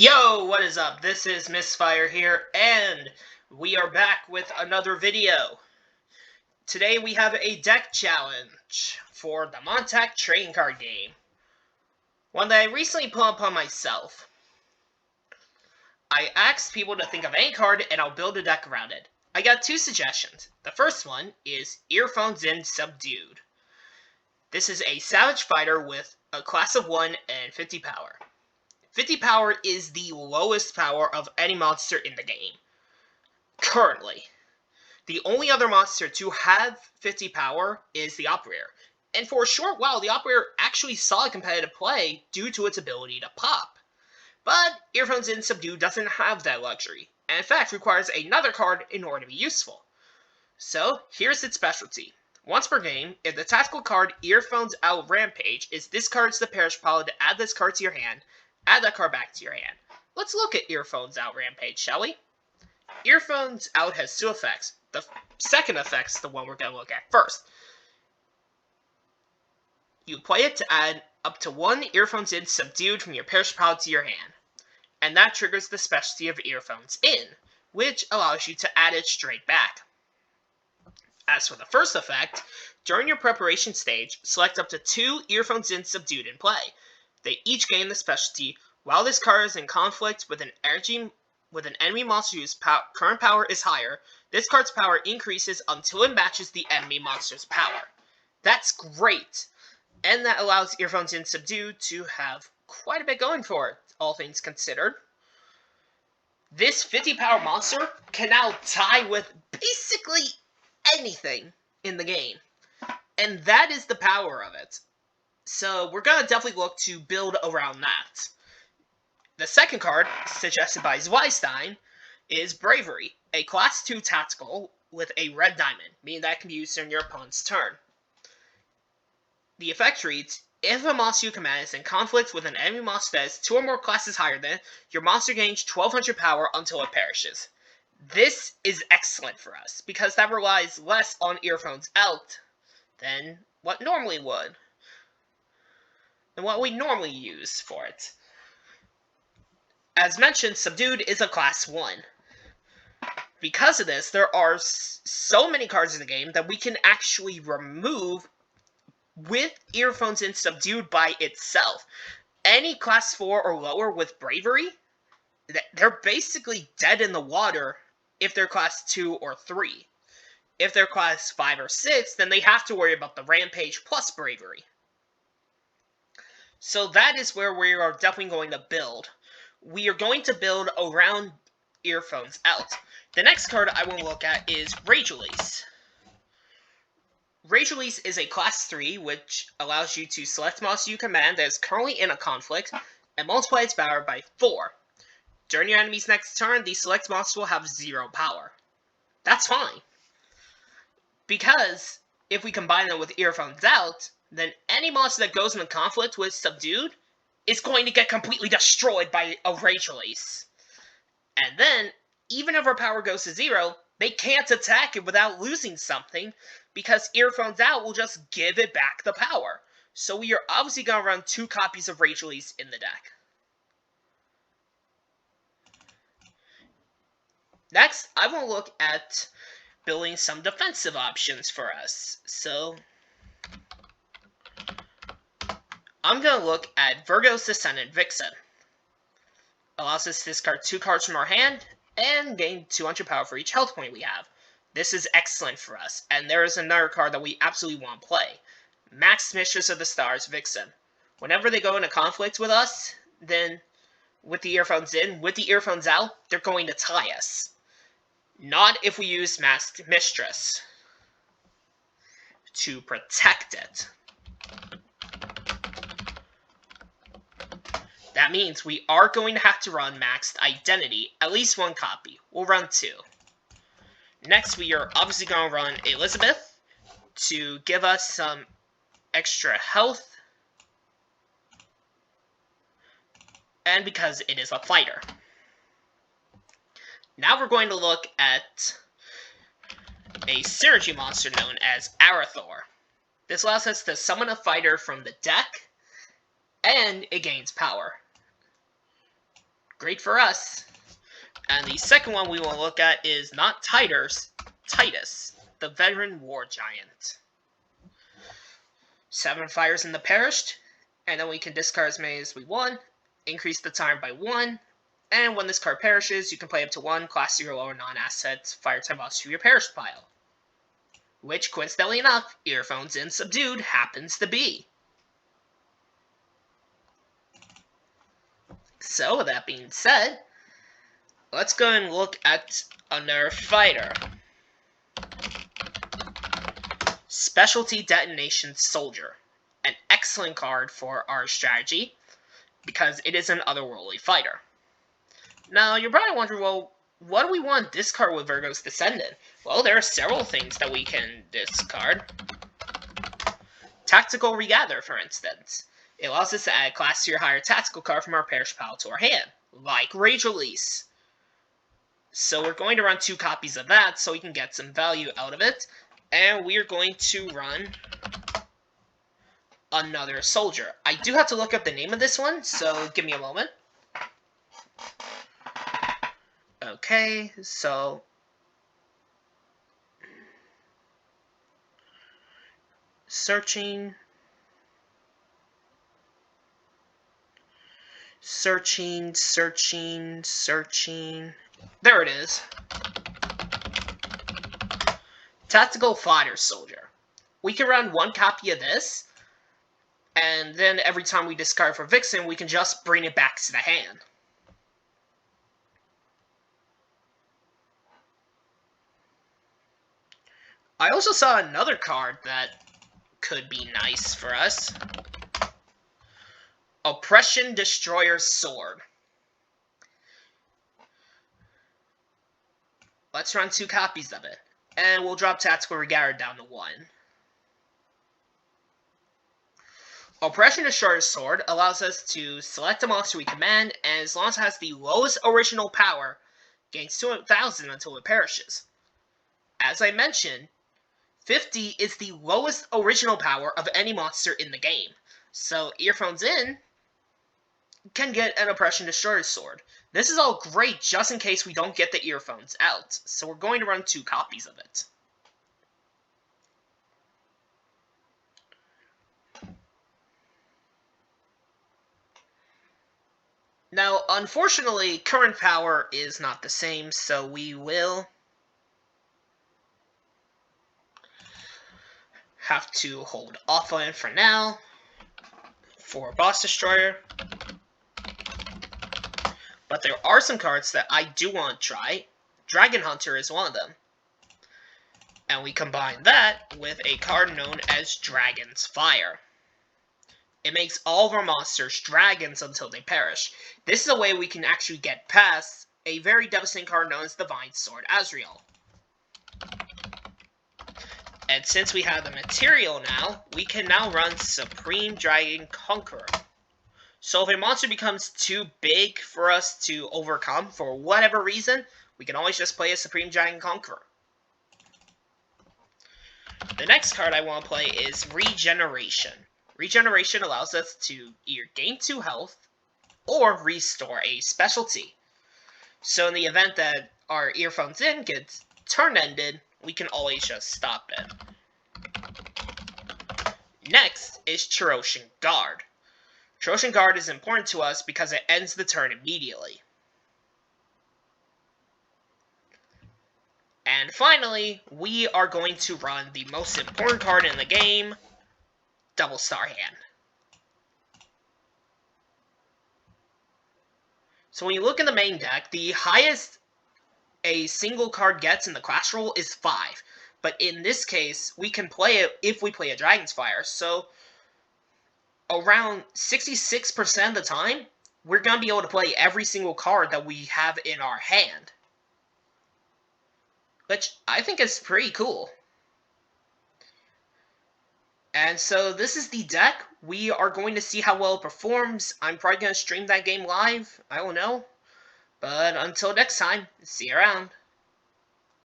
Yo, what is up? This is Mystfire here, and we are back with another video. Today we have a deck challenge for the MonTac trading card game. One that I recently put up on myself. I asked people to think of any card and I'll build a deck around it. I got two suggestions. The first one is Earphones in Subdued. This is a Savage Fighter with a class of 1 and 50 power. 50 power is the lowest power of any monster in the game. Currently. The only other monster to have 50 power is the Operator. And for a short while, the Operator actually saw competitive play due to its ability to pop. But Earphones in Subdued doesn't have that luxury, and in fact requires another card in order to be useful. So, here's its specialty. Once per game, if the tactical card Earphones Out Rampage is discards the Perish pile to add this card to your hand, add that card back to your hand. Let's look at Earphones Out Rampage, shall we? Earphones Out has two effects. The second effect's the one we're going to look at first. You play it to add up to one Earphones In Subdued from your Perish pile to your hand. And that triggers the specialty of Earphones In, which allows you to add it straight back. As for the first effect, during your preparation stage, select up to two Earphones In Subdued in play. They each gain the specialty, while this card is in conflict with an enemy monster whose current power is higher, this card's power increases until it matches the enemy monster's power. That's great! And that allows Earphones In Subdued to have quite a bit going for it, all things considered. This 50 power monster can now tie with basically anything in the game. And that is the power of it. So we're going to definitely look to build around that. The second card, suggested by Zweistein, is Bravery, a class 2 tactical with a red diamond, meaning that can be used during your opponent's turn. The effect reads, if a monster you command is in conflict with an enemy monster that is 2 or more classes higher than, your monster gains 1200 power until it perishes. This is excellent for us, because that relies less on Earphones Out than what normally would. And what we normally use for it. As mentioned, Subdued is a class 1. Because of this, there are so many cards in the game that we can actually remove with Earphones In Subdued by itself. Any class 4 or lower with Bravery, they're basically dead in the water if they're class 2 or 3. If they're class 5 or 6, then they have to worry about the Rampage plus Bravery. So that is where we are definitely going to build. We are going to build around Earphones Out. The next card I will look at is Rage Release. Rage Release is a class 3, which allows you to select monster you command that is currently in a conflict, and multiply its power by 4. During your enemy's next turn, the select monster will have 0 power. That's fine. Because, if we combine them with Earphones Out, then any monster that goes into conflict with Subdued is going to get completely destroyed by a Rage Release. And then, even if our power goes to 0, they can't attack it without losing something, because Earphones Out will just give it back the power. So we are obviously going to run 2 copies of Rage Release in the deck. Next, I will look at building some defensive options for us. So I'm going to look at Virgo's Descendant Vixen. Allows us to discard 2 cards from our hand and gain 200 power for each health point we have. This is excellent for us, and there is another card that we absolutely want to play. Max Mistress of the Stars Vixen. Whenever they go into conflict with us, then with the Earphones In, with the Earphones Out, they're going to tie us. Not if we use Masked Mistress to protect it. That means we are going to have to run Maxed Identity, at least 1 copy. We'll run 2. Next, we are obviously going to run Elizabeth to give us some extra health. And because it is a fighter. Now we're going to look at a synergy monster known as Arathor. This allows us to summon a fighter from the deck, and it gains power. Great for us. And the second one we want to look at is not Titus, the veteran war giant. 7 fires in the perished, and then we can discard as many as we want, increase the time by 1, and when this card perishes, you can play up to 1 Class 0 or non-asset fire type monster to your perished pile. Which, coincidentally enough, Earphones in Subdued happens to be. So, with that being said, let's go and look at another fighter. Specialty Detonation Soldier. An excellent card for our strategy, because it is an otherworldly fighter. Now, you're probably wondering, well, what do we want to discard with Virgo's Descendant? Well, there are several things that we can discard. Tactical Regather, for instance. It allows us to add a Class 2 or higher tactical card from our perished pile to our hand, like Rage Release. So we're going to run 2 copies of that so we can get some value out of it. And we're going to run another soldier. I do have to look up the name of this one, so give me a moment. Okay, so searching. There it is. Tactical Fighter Soldier. We can run 1 copy of this, and then every time we discard for Vixen, we can just bring it back to the hand. I also saw another card that could be nice for us. Oppression Destroyer Sword. Let's run 2 copies of it. And we'll drop Tactical Regather down to 1. Oppression Destroyer Sword allows us to select a monster we command, and as long as it has the lowest original power, gains 2,000 until it perishes. As I mentioned, 50 is the lowest original power of any monster in the game. So Earphones in can get an Oppression Destroyer Sword. This is all great just in case we don't get the Earphones out, so we're going to run 2 copies of it. Now, unfortunately, current power is not the same, so we will have to hold off on it for now for Boss Destroyer. But there are some cards that I do want to try. Dragon Hunter is one of them. And we combine that with a card known as Dragon's Fire. It makes all of our monsters dragons until they perish. This is a way we can actually get past a very devastating card known as Divine Sword Azrael. And since we have the material now, we can now run Supreme Dragon Conqueror. So if a monster becomes too big for us to overcome for whatever reason, we can always just play a Supreme Dragon Conqueror. The next card I want to play is Regeneration. Regeneration allows us to either gain 2 health or restore a specialty. So in the event that our Earphones in gets turn ended, we can always just stop it. Next is Cherosian Guard. Cherosian Guard is important to us because it ends the turn immediately. And finally, we are going to run the most important card in the game, Double Star Hand. So when you look in the main deck, the highest a single card gets in the class roll is 5. But in this case, we can play it if we play a Dragon's Fire. So around 66% of the time, we're going to be able to play every single card that we have in our hand. Which I think is pretty cool. And so this is the deck. We are going to see how well it performs. I'm probably going to stream that game live. I don't know. But until next time, see you around.